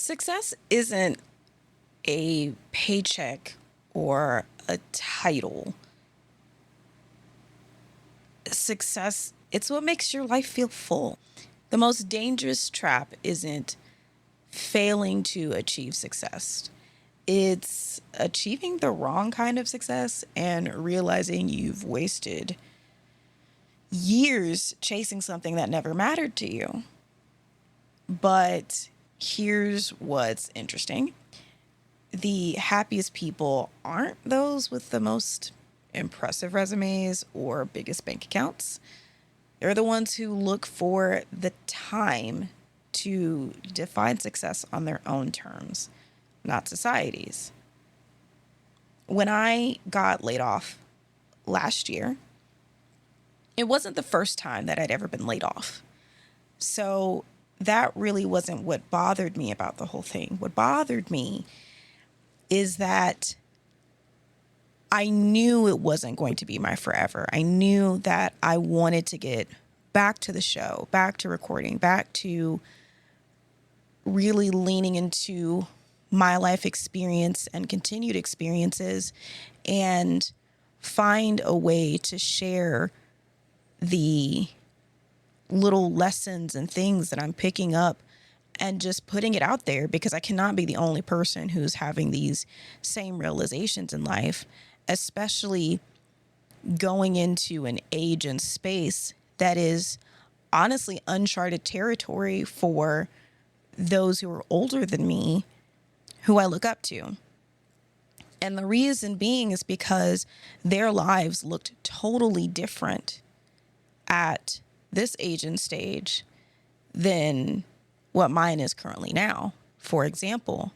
Success isn't a paycheck or a title. Success, it's what makes your life feel full. The most dangerous trap isn't failing to achieve success. It's achieving the wrong kind of success and realizing you've wasted years chasing something that never mattered to you. But here's what's interesting. The happiest people aren't those with the most impressive resumes or biggest bank accounts. They're the ones who look for the time to define success on their own terms, not society's. When I got laid off last year, it wasn't the first time that I'd ever been laid off. So that really wasn't what bothered me about the whole thing. What bothered me is that I knew it wasn't going to be my forever. I knew that I wanted to get back to the show, back to recording, back to really leaning into my life experience and continued experiences and find a way to share the little lessons and things that I'm picking up and just putting it out there, because I cannot be the only person who's having these same realizations in life, especially going into an age and space that is honestly uncharted territory for those who are older than me, who I look up to. And the reason being is because their lives looked totally different at this age and stage than what mine is currently now. For example,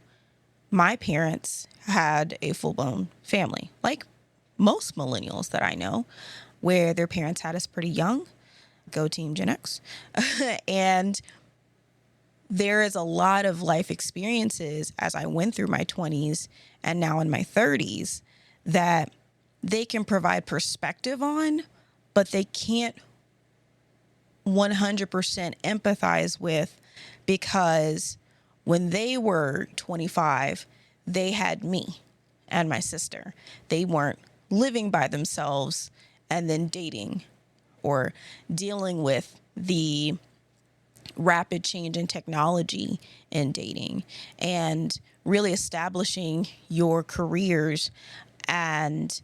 my parents had a full-blown family, like most millennials that I know, where their parents had us pretty young. Go Team Gen X. And there is a lot of life experiences as I went through my 20s and now in my 30s that they can provide perspective on, but they can't 100% empathize with, because when they were 25, they had me and my sister. They weren't living by themselves and then dating or dealing with the rapid change in technology in dating and really establishing your careers and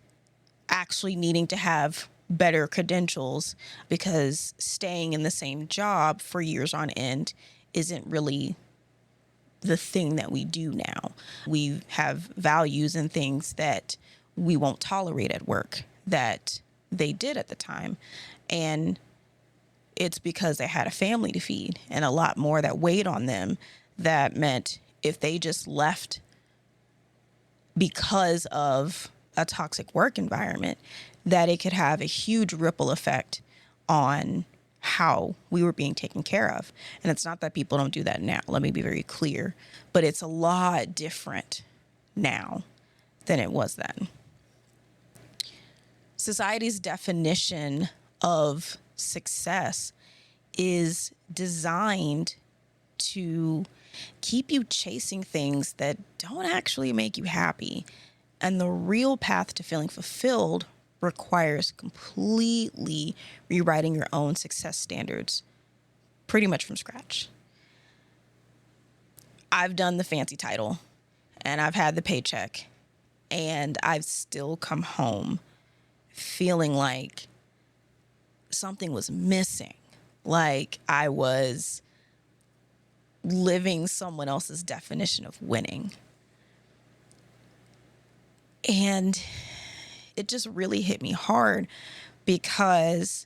actually needing to have better credentials, because staying in the same job for years on end isn't really the thing that we do now. We have values and things that we won't tolerate at work that they did at the time. And it's because they had a family to feed and a lot more that weighed on them. That meant if they just left because of a toxic work environment, that it could have a huge ripple effect on how we were being taken care of. And it's not that people don't do that now. Let me be very clear. But it's a lot different now than it was then. Society's definition of success is designed to keep you chasing things that don't actually make you happy. And the real path to feeling fulfilled requires completely rewriting your own success standards pretty much from scratch. I've done the fancy title and I've had the paycheck, and I've still come home feeling like something was missing, like I was living someone else's definition of winning. And it just really hit me hard, because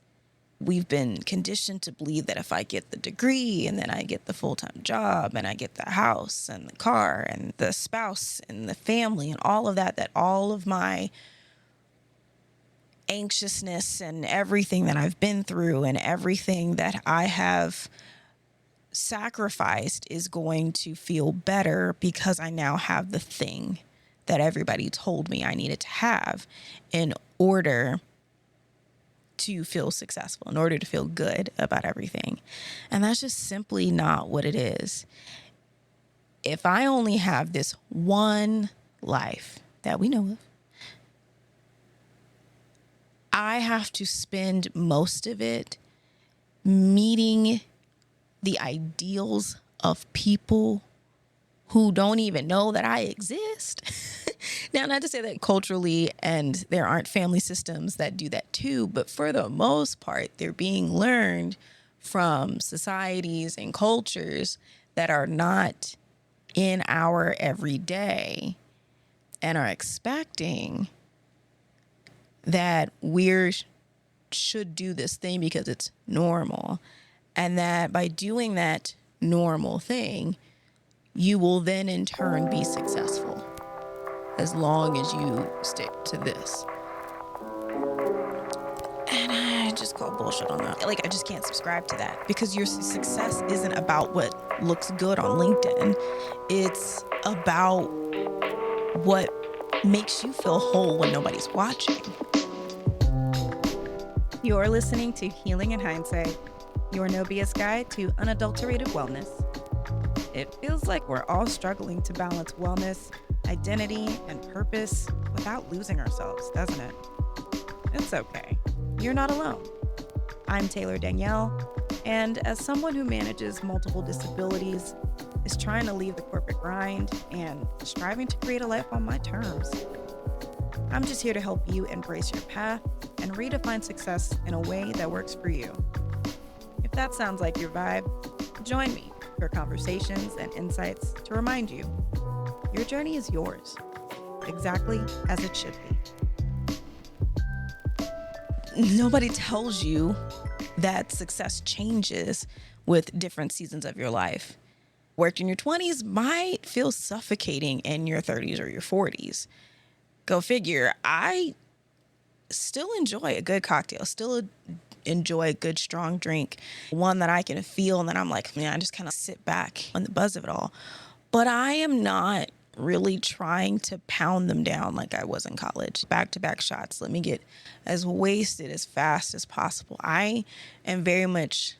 we've been conditioned to believe that if I get the degree and then I get the full-time job and I get the house and the car and the spouse and the family and all of that, that all of my anxiousness and everything that I've been through and everything that I have sacrificed is going to feel better because I now have the thing that everybody told me I needed to have in order to feel successful, in order to feel good about everything. And that's just simply not what it is. if I only have this one life that we know of, I have to spend most of it meeting the ideals of people who don't even know that I exist. Now, not to say that culturally and there aren't family systems that do that too, but for the most part, they're being learned from societies and cultures that are not in our everyday and are expecting that should do this thing because it's normal. And that by doing that normal thing, you will then in turn be successful as long as you stick to this. And I just call bullshit on that. Like, I just can't subscribe to that, because your success isn't about what looks good on LinkedIn. It's about what makes you feel whole when nobody's watching. You're listening to Healing in Hindsight, your no BS guide to unadulterated wellness. It feels like we're all struggling to balance wellness, identity, and purpose without losing ourselves, doesn't it? It's okay. You're not alone. I'm Taylor Danielle, and as someone who manages multiple disabilities, is trying to leave the corporate grind and striving to create a life on my terms. I'm just here to help you embrace your path and redefine success in a way that works for you. If that sounds like your vibe, join me for conversations and insights to remind you your journey is yours, exactly as it should be. Nobody tells you that success changes with different seasons of your life. Worked in your 20s might feel suffocating in your 30s or your 40s. Go figure. I still enjoy a good cocktail, still enjoy a good strong drink, one that I can feel and then I'm like, man, I just kind of sit back on the buzz of it all. But I am not really trying to pound them down like I was in college. Back-to-back shots. Let me get as wasted as fast as possible. I am very much,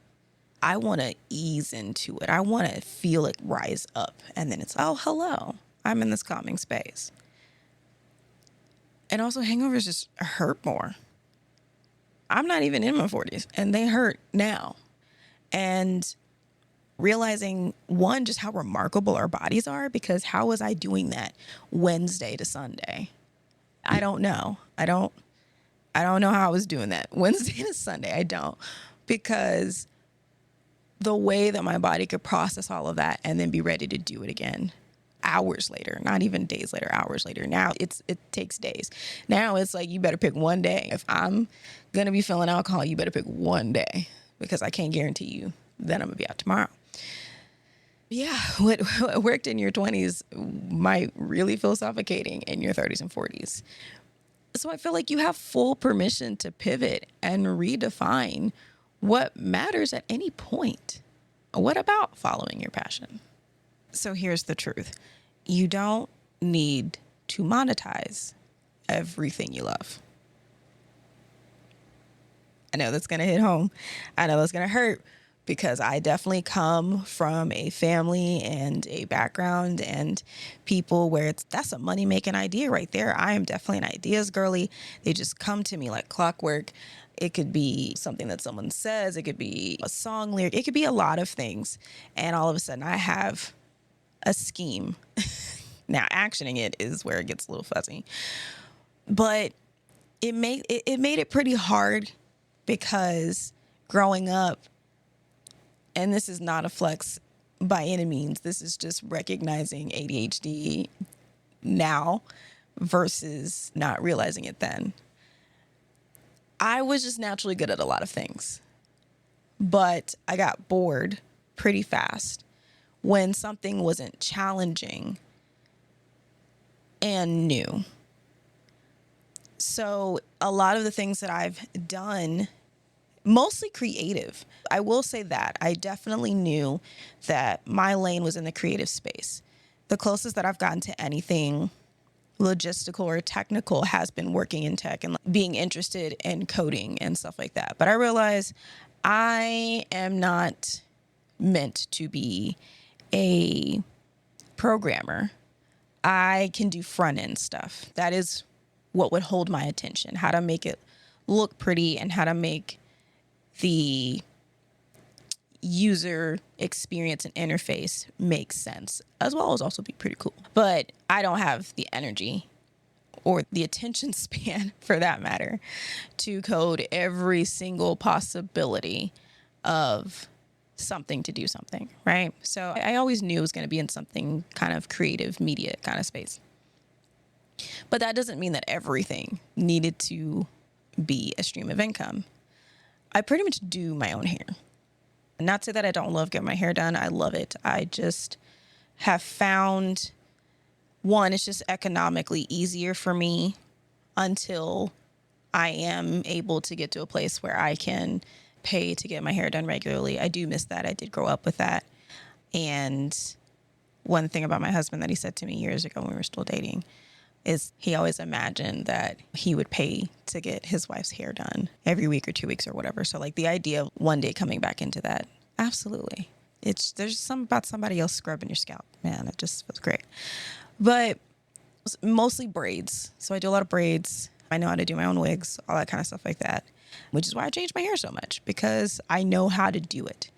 I want to ease into it. I want to feel it rise up. And then it's, oh, hello, I'm in this calming space. And also hangovers just hurt more. I'm not even in my 40s and they hurt now. And realizing, one, just how remarkable our bodies are, because how was I doing that Wednesday to Sunday? I don't know. I don't know how I was doing that Wednesday to Sunday. I don't, because the way that my body could process all of that and then be ready to do it again hours later, not even days later, hours later. Now it takes days. Now it's like, you better pick one day. If I'm going to be feeling alcohol, you better pick one day, because I can't guarantee you that I'm going to be out tomorrow. Yeah, what worked in your 20s might really feel suffocating in your 30s and 40s. So I feel like you have full permission to pivot and redefine what matters at any point. What about following your passion? So here's the truth. You don't need to monetize everything you love. I know that's going to hit home. I know that's going to hurt, because I definitely come from a family and a background and people where that's a money-making idea right there. I am definitely an ideas girly. They just come to me like clockwork. It could be something that someone says. It could be a song lyric. It could be a lot of things. And all of a sudden I have a scheme. Now, actioning it is where it gets a little fuzzy. But it made it pretty hard, because growing up, and this is not a flex by any means, this is just recognizing ADHD now versus not realizing it then. I was just naturally good at a lot of things, but I got bored pretty fast when something wasn't challenging and new. So a lot of the things that I've done, mostly creative, I will say that I definitely knew that my lane was in the creative space. The closest that I've gotten to anything logistical or technical has been working in tech and being interested in coding and stuff like that. But I realized I am not meant to be a programmer. I can do front end stuff. That is what would hold my attention, how to make it look pretty and how to make the user experience and interface make sense, as well as also be pretty cool. But I don't have the energy or the attention span, for that matter, to code every single possibility of something to do something, right? So I always knew it was going to be in something kind of creative media kind of space. But that doesn't mean that everything needed to be a stream of income. I pretty much do my own hair. Not to say that I don't love getting my hair done. I love it. I just have found, one, it's just economically easier for me until I am able to get to a place where I can pay to get my hair done regularly. I do miss that. I did grow up with that. And one thing about my husband that he said to me years ago when we were still dating is he always imagined that he would pay to get his wife's hair done every week or 2 weeks or whatever. So like the idea of one day coming back into that, absolutely. There's something about somebody else scrubbing your scalp, man. It just feels great. But mostly braids. So I do a lot of braids. I know how to do my own wigs, all that kind of stuff like that, which is why I changed my hair so much, because I know how to do it.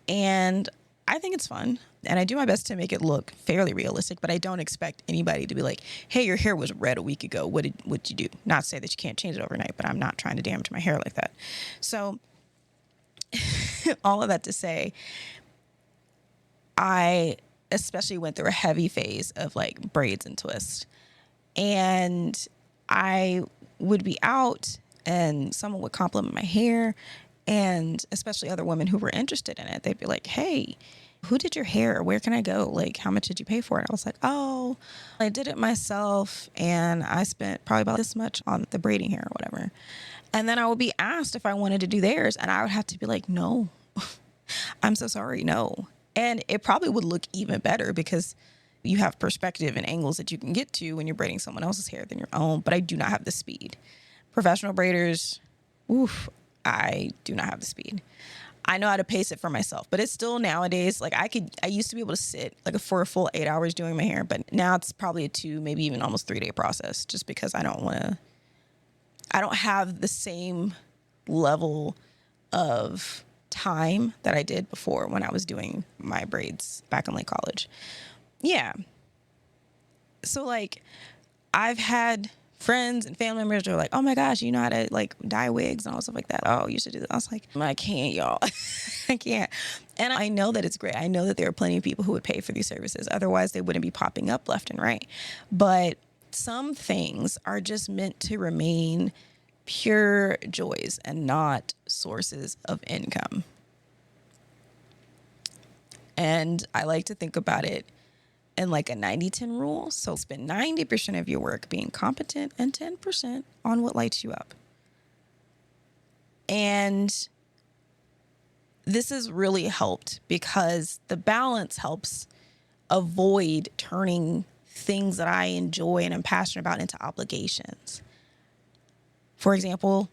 And I think it's fun. And I do my best to make it look fairly realistic, but I don't expect anybody to be like, hey, your hair was red a week ago. What did you do? Not to say that you can't change it overnight, but I'm not trying to damage my hair like that. So all of that to say, I especially went through a heavy phase of like braids and twists. And I would be out and someone would compliment my hair, and especially other women who were interested in it. They'd be like, hey, who did your hair? Where can I go? Like, how much did you pay for it? I was like, oh, I did it myself, and I spent probably about this much on the braiding hair or whatever. And then I would be asked if I wanted to do theirs, and I would have to be like, no, I'm so sorry, no. And it probably would look even better because you have perspective and angles that you can get to when you're braiding someone else's hair than your own, but I do not have the speed. Professional braiders, oof, I do not have the speed. I know how to pace it for myself, but it's still nowadays, like I used to be able to sit like for a full 8 hours doing my hair, but now it's probably a 2, maybe even almost 3 day process, just because I don't have the same level of time that I did before when I was doing my braids back in late college. Yeah. So like I've had friends and family members who are like, oh my gosh, you know how to like dye wigs and all stuff like that. Oh, you should do that. I was like, I can't, y'all. I can't. And I know that it's great. I know that there are plenty of people who would pay for these services. Otherwise, they wouldn't be popping up left and right. But some things are just meant to remain pure joys and not sources of income. And I like to think about it in like a 90-10 rule. So spend 90% of your work being competent and 10% on what lights you up. And this has really helped because the balance helps avoid turning things that I enjoy and am passionate about into obligations. For example,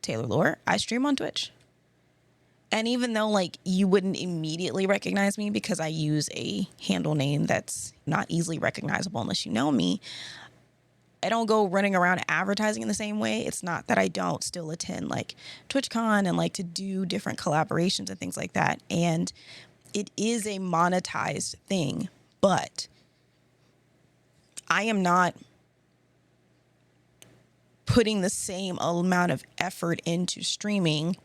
Taylor Lore, I stream on Twitch. And even though like you wouldn't immediately recognize me because I use a handle name that's not easily recognizable unless you know me, I don't go running around advertising in the same way. It's not that I don't still attend like TwitchCon and like to do different collaborations and things like that. And it is a monetized thing, but I am not putting the same amount of effort into streaming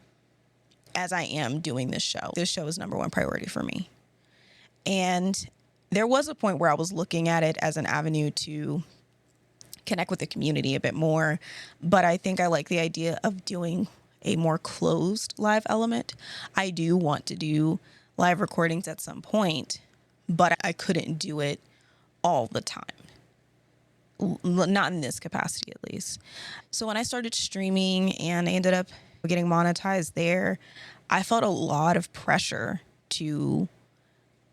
as I am doing this show. This show is number one priority for me. And there was a point where I was looking at it as an avenue to connect with the community a bit more. But I think I like the idea of doing a more closed live element. I do want to do live recordings at some point, but I couldn't do it all the time. Not in this capacity, at least. So when I started streaming and I ended up getting monetized there, I felt a lot of pressure to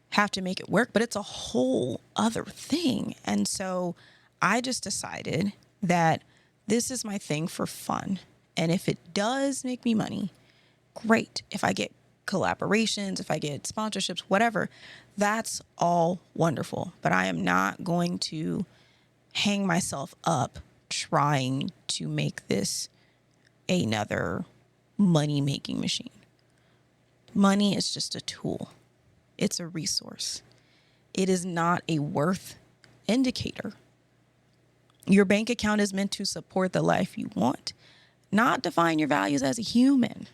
have to make it work, but it's a whole other thing. And so I just decided that this is my thing for fun. And if it does make me money, great. If I get collaborations, if I get sponsorships, whatever, that's all wonderful. But I am not going to hang myself up trying to make this another money making machine. Money is just a tool. It's a resource. It is not a worth indicator. Your bank account is meant to support the life you want, not define your values as a human.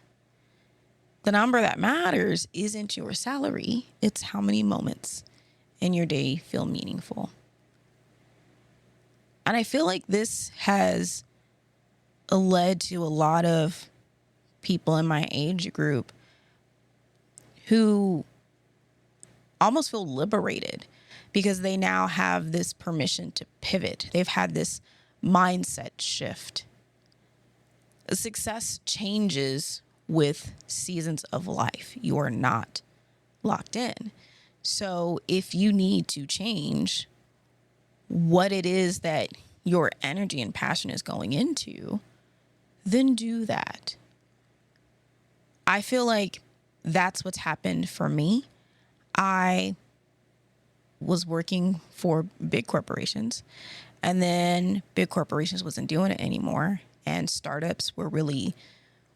The number that matters isn't your salary. It's how many moments in your day feel meaningful. And I feel like this has led to a lot of people in my age group who almost feel liberated because they now have this permission to pivot. They've had this mindset shift. Success changes with seasons of life. You are not locked in. So if you need to change what it is that your energy and passion is going into, then do that. I feel like that's what's happened for me. I was working for big corporations, and then big corporations wasn't doing it anymore. And startups were really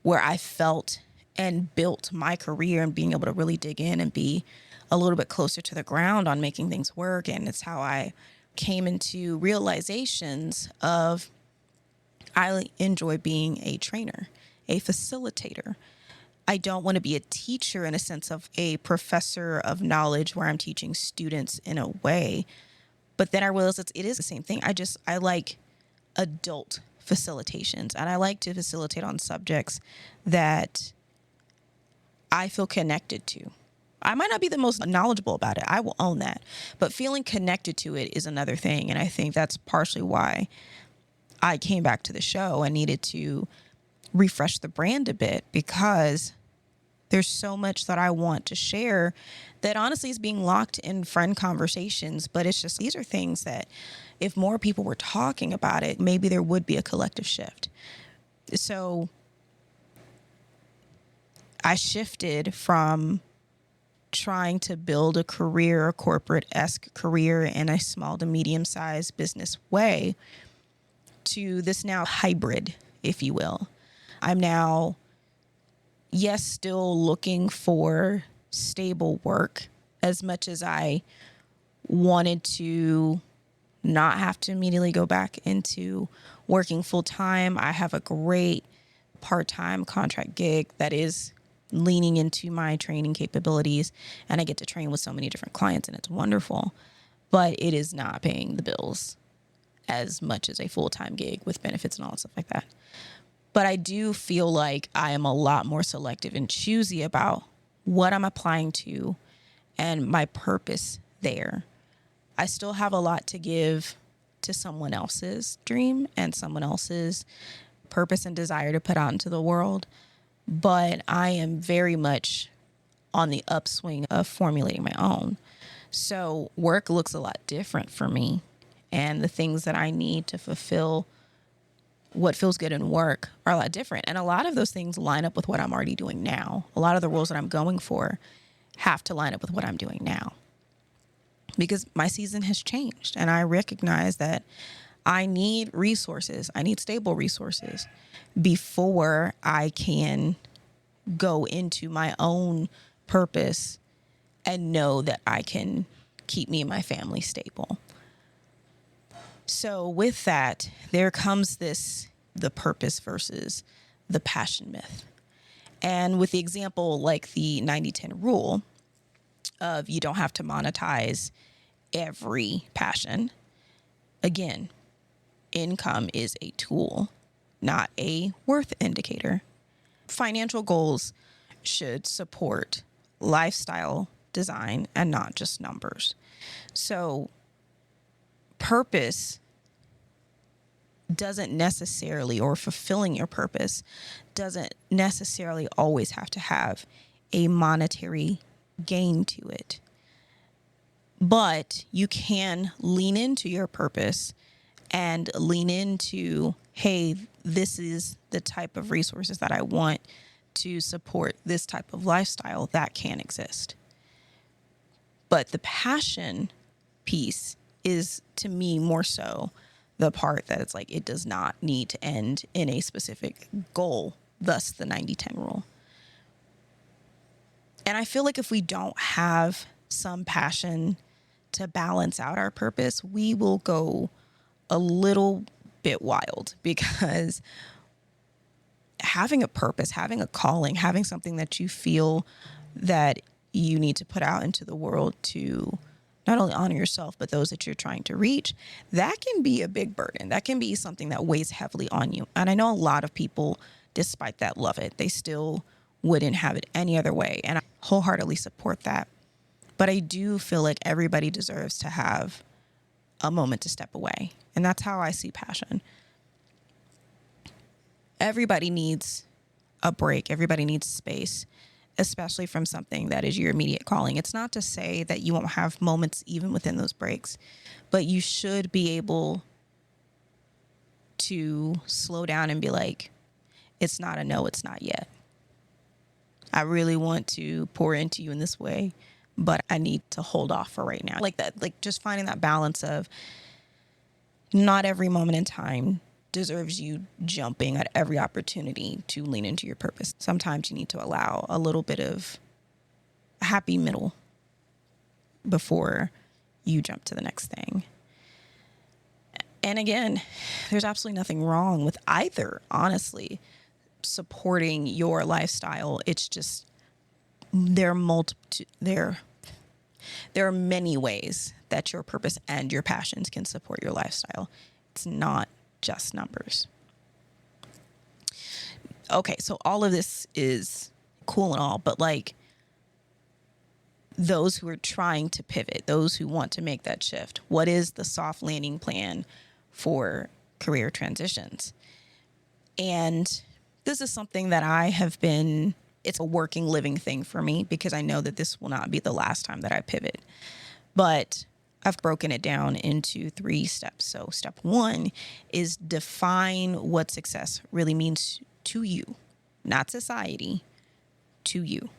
where I felt and built my career and being able to really dig in and be a little bit closer to the ground on making things work. And it's how I came into realizations of I enjoy being a trainer, a facilitator. I don't want to be a teacher in a sense of a professor of knowledge where I'm teaching students in a way. But then I realized it is the same thing. I like adult facilitations, and I like to facilitate on subjects that I feel connected to. I might not be the most knowledgeable about it. I will own that. But feeling connected to it is another thing. And I think that's partially why I came back to the show and needed to refresh the brand a bit, because there's so much that I want to share that honestly is being locked in friend conversations. But it's just, these are things that if more people were talking about it, maybe there would be a collective shift. So I shifted from trying to build a career, a corporate-esque career in a small to medium-sized business way, to this now hybrid, if you will. I'm now, yes, still looking for stable work as much as I wanted to not have to immediately go back into working full time. I have a great part-time contract gig that is leaning into my training capabilities, and I get to train with so many different clients, and it's wonderful, but it is not paying the bills as much as a full-time gig with benefits and all that stuff like that. But I do feel like I am a lot more selective and choosy about what I'm applying to and my purpose there. I still have a lot to give to someone else's dream and someone else's purpose and desire to put out into the world. But I am very much on the upswing of formulating my own. So work looks a lot different for me. And the things that I need to fulfill what feels good in work are a lot different. And a lot of those things line up with what I'm already doing now. A lot of the roles that I'm going for have to line up with what I'm doing now, because my season has changed. And I recognize that I need resources. I need stable resources before I can go into my own purpose and know that I can keep me and my family stable. So with that, there comes the purpose versus the passion myth. And with the example like the 90-10 rule of you don't have to monetize every passion. Again, income is a tool, not a worth indicator. Financial goals should support lifestyle design and not just numbers. So purpose doesn't necessarily, or fulfilling your purpose doesn't necessarily always have to have a monetary gain to it. But you can lean into your purpose and lean into, hey, this is the type of resources that I want to support this type of lifestyle, that can exist. But the passion piece is, to me, more so the part that it's like it does not need to end in a specific goal, thus the 90-10 rule. And I feel like if we don't have some passion to balance out our purpose, we will go a little bit wild, because having a purpose, having a calling, having something that you feel that you need to put out into the world to not only honor yourself, but those that you're trying to reach, that can be a big burden. That can be something that weighs heavily on you. And I know a lot of people, despite that, love it. They still wouldn't have it any other way. And I wholeheartedly support that. But I do feel like everybody deserves to have a moment to step away. And that's how I see passion. Everybody needs a break. Everybody needs space, especially from something that is your immediate calling. It's not to say that you won't have moments even within those breaks, but you should be able to slow down and be like, it's not a no, it's not yet. I really want to pour into you in this way, but I need to hold off for right now. Like that, like just finding that balance of not every moment in time deserves you jumping at every opportunity to lean into your purpose. Sometimes you need to allow a little bit of a happy middle before you jump to the next thing. And again, there's absolutely nothing wrong with either, honestly, supporting your lifestyle. It's just there are many ways that your purpose and your passions can support your lifestyle. It's not just numbers. Okay, so all of this is cool and all, but like those who are trying to pivot, those who want to make that shift, what is the soft landing plan for career transitions? And this is something that it's a working, living thing for me, because I know that this will not be the last time that I pivot. But I've broken it down into 3 steps. So step 1 is define what success really means to you, not society, to you.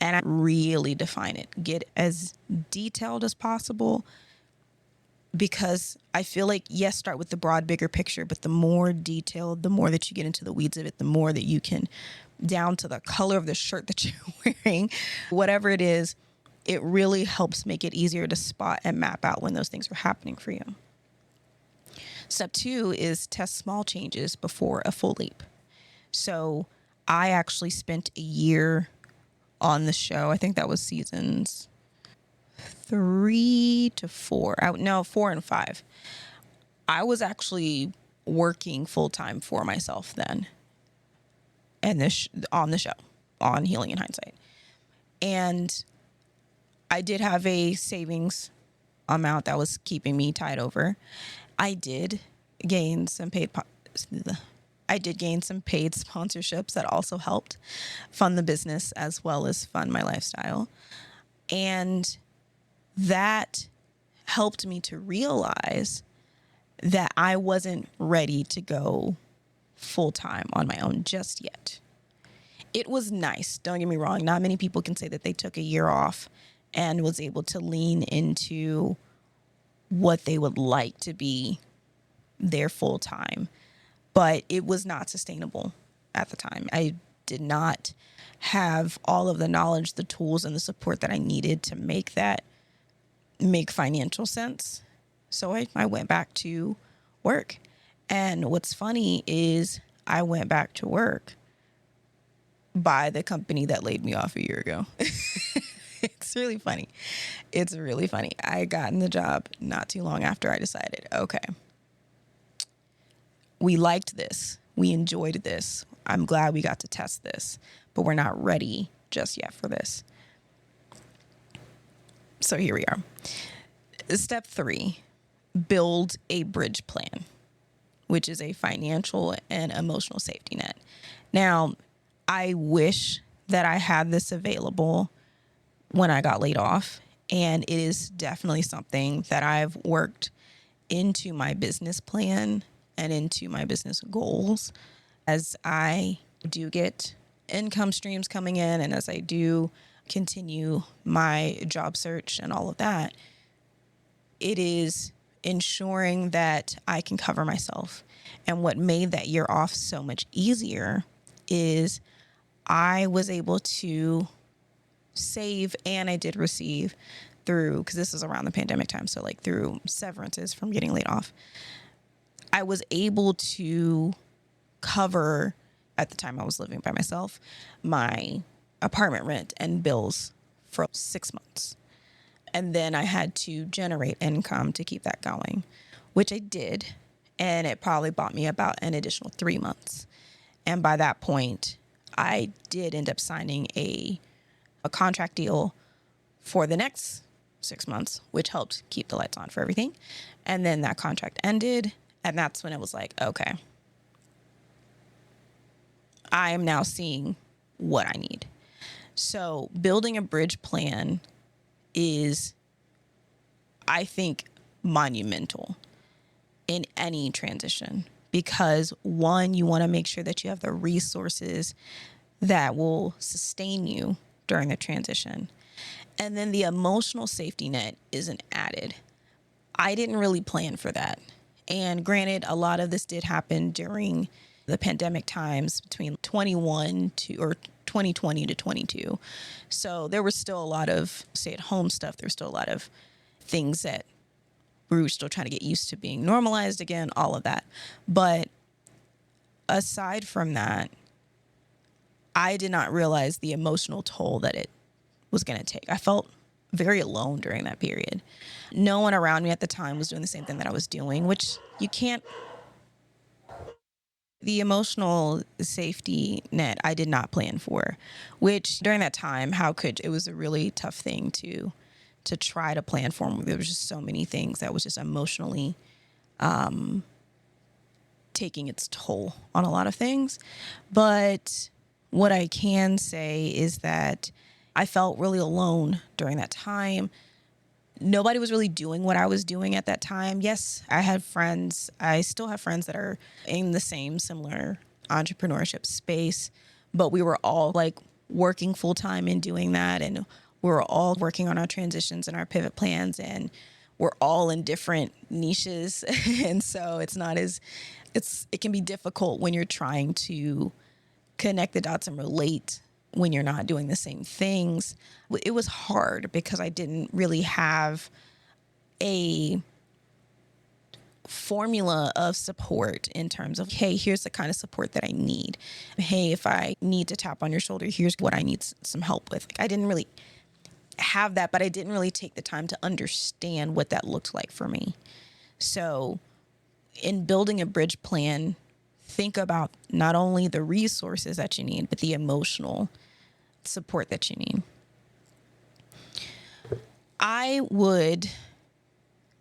And I really define it. Get as detailed as possible, because I feel like, yes, start with the broad, bigger picture, but the more detailed, the more that you get into the weeds of it, the more that you can, down to the color of the shirt that you're wearing, whatever it is, it really helps make it easier to spot and map out when those things are happening for you. Step 2 is test small changes before a full leap. So I actually spent a year on the show. I think that was seasons 3 to 4. 4 and 5. I was actually working full time for myself then, and on the show, on Healing in Hindsight. And I did have a savings amount that was keeping me tied over. I did gain some paid sponsorships that also helped fund the business as well as fund my lifestyle. And that helped me to realize that I wasn't ready to go full time on my own just yet. It was nice. Don't get me wrong. Not many people can say that they took a year off and was able to lean into what they would like to be their full time. But it was not sustainable at the time. I did not have all of the knowledge, the tools, and the support that I needed to make financial sense. So I went back to work. And what's funny is I went back to work by the company that laid me off a year ago. It's really funny. It's really funny. I got in the job not too long after I decided, okay, we liked this. We enjoyed this. I'm glad we got to test this, but we're not ready just yet for this. So here we are. Step 3, build a bridge plan, which is a financial and emotional safety net. Now, I wish that I had this available when I got laid off, and it is definitely something that I've worked into my business plan and into my business goals as I do get income streams coming in, and as I do continue my job search and all of that, it is ensuring that I can cover myself. And what made that year off so much easier is I was able to save, and I did receive through, because this was around the pandemic time, so like through severances from getting laid off, I was able to cover, at the time I was living by myself, my apartment rent and bills for 6 months. And then I had to generate income to keep that going, which I did. And it probably bought me about an additional 3 months. And by that point, I did end up signing a contract deal for the next 6 months, which helped keep the lights on for everything. And then that contract ended. And that's when it was like, okay, I am now seeing what I need. So building a bridge plan is, I think, monumental in any transition, because one, you want to make sure that you have the resources that will sustain you during the transition. And then the emotional safety net isn't added. I didn't really plan for that. And granted, a lot of this did happen during the pandemic times between 2020 to 22. So there was still a lot of stay-at-home stuff. There was still a lot of things that we were still trying to get used to being normalized again, all of that. But aside from that, I did not realize the emotional toll that it was going to take. I felt very alone during that period. No one around me at the time was doing the same thing that I was doing, which you can't. The emotional safety net I did not plan for, which during that time, it was a really tough thing to try to plan for. There was just so many things that was just emotionally taking its toll on a lot of things. But what I can say is that I felt really alone during that time. Nobody was really doing what I was doing at that time. Yes, I had friends. I still have friends that are in the same similar entrepreneurship space, but we were all like working full time in doing that. And we were all working on our transitions and our pivot plans, and we're all in different niches. And so it can be difficult when you're trying to connect the dots and relate when you're not doing the same things. It was hard because I didn't really have a formula of support in terms of, hey, here's the kind of support that I need. Hey, if I need to tap on your shoulder, here's what I need some help with. I didn't really have that, but I didn't really take the time to understand what that looked like for me. So in building a bridge plan, think about not only the resources that you need, but the emotional support that you need. I would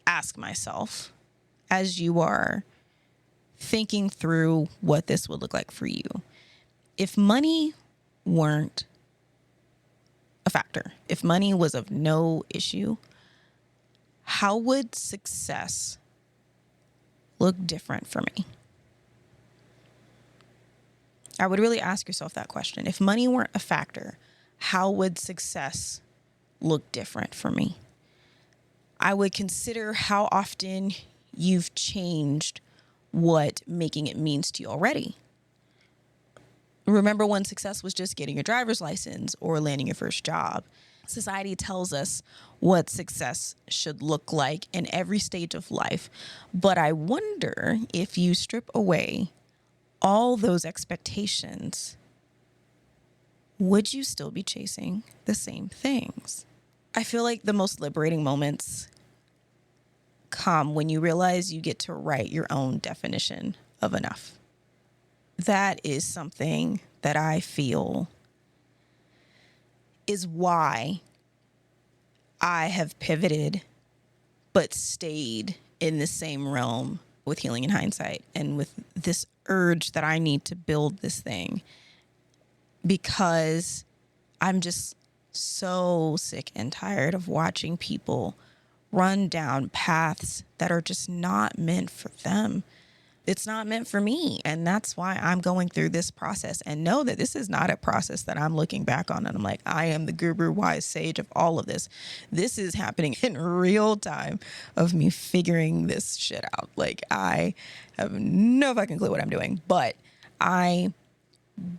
ask myself, as you are thinking through what this would look like for you, if money weren't a factor, if money was of no issue, how would success look different for me? I would really ask yourself that question. If money weren't a factor, how would success look different for me? I would consider how often you've changed what making it means to you already. Remember when success was just getting your driver's license or landing your first job? Society tells us what success should look like in every stage of life. But I wonder if you strip away all those expectations, would you still be chasing the same things? I feel like the most liberating moments come when you realize you get to write your own definition of enough. That is something that I feel is why I have pivoted but stayed in the same realm with Healing in Hindsight and with this urge that I need to build this thing, because I'm just so sick and tired of watching people run down paths that are just not meant for them. it's not meant for me. And that's why I'm going through this process, and know that this is not a process that I'm looking back on and I'm like, I am the guru wise sage of all of this. This is happening in real time of me figuring this shit out. Like, I have no fucking clue what I'm doing, but I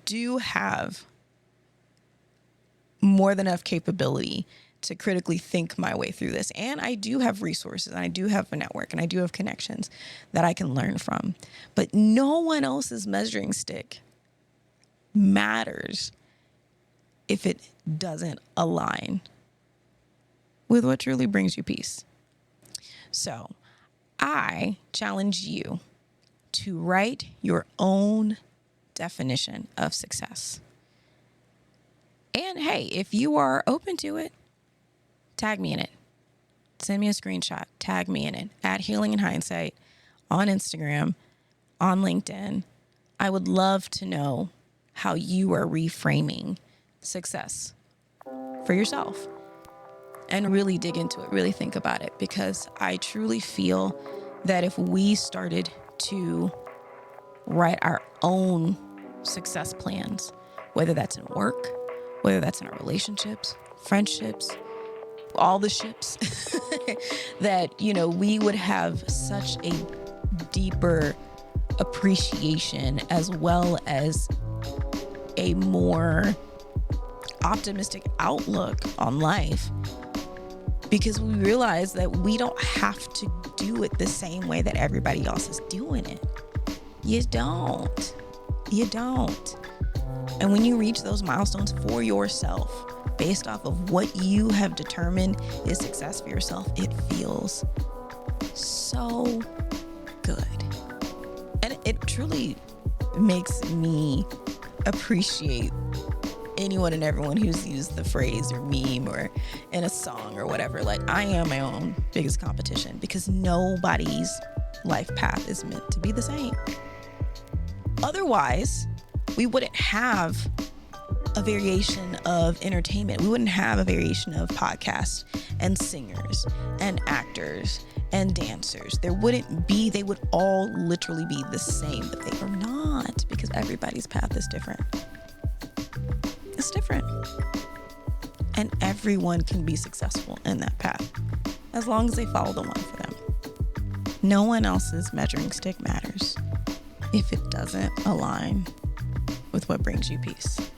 do have more than enough capability to critically think my way through this. And I do have resources, and I do have a network, and I do have connections that I can learn from. But no one else's measuring stick matters if it doesn't align with what truly brings you peace. So I challenge you to write your own definition of success. And hey, if you are open to it, tag me in it. Send me a screenshot. Tag me in it at Healing in Hindsight on Instagram, on LinkedIn. I would love to know how you are reframing success for yourself, and really dig into it, really think about it, because I truly feel that if we started to write our own success plans, whether that's in work, whether that's in our relationships, friendships, all the ships, that, we would have such a deeper appreciation, as well as a more optimistic outlook on life, because we realize that we don't have to do it the same way that everybody else is doing it. You don't. And when you reach those milestones for yourself, based off of what you have determined is success for yourself, it feels so good. And it truly makes me appreciate anyone and everyone who's used the phrase or meme or in a song or whatever. Like, I am my own biggest competition, because nobody's life path is meant to be the same. Otherwise, we wouldn't have a variation of entertainment. We wouldn't have a variation of podcasts and singers and actors and dancers. They would all literally be the same, but they are not, because everybody's path is different. It's different. And everyone can be successful in that path, as long as they follow the one for them. No one else's measuring stick matters if it doesn't align with what brings you peace.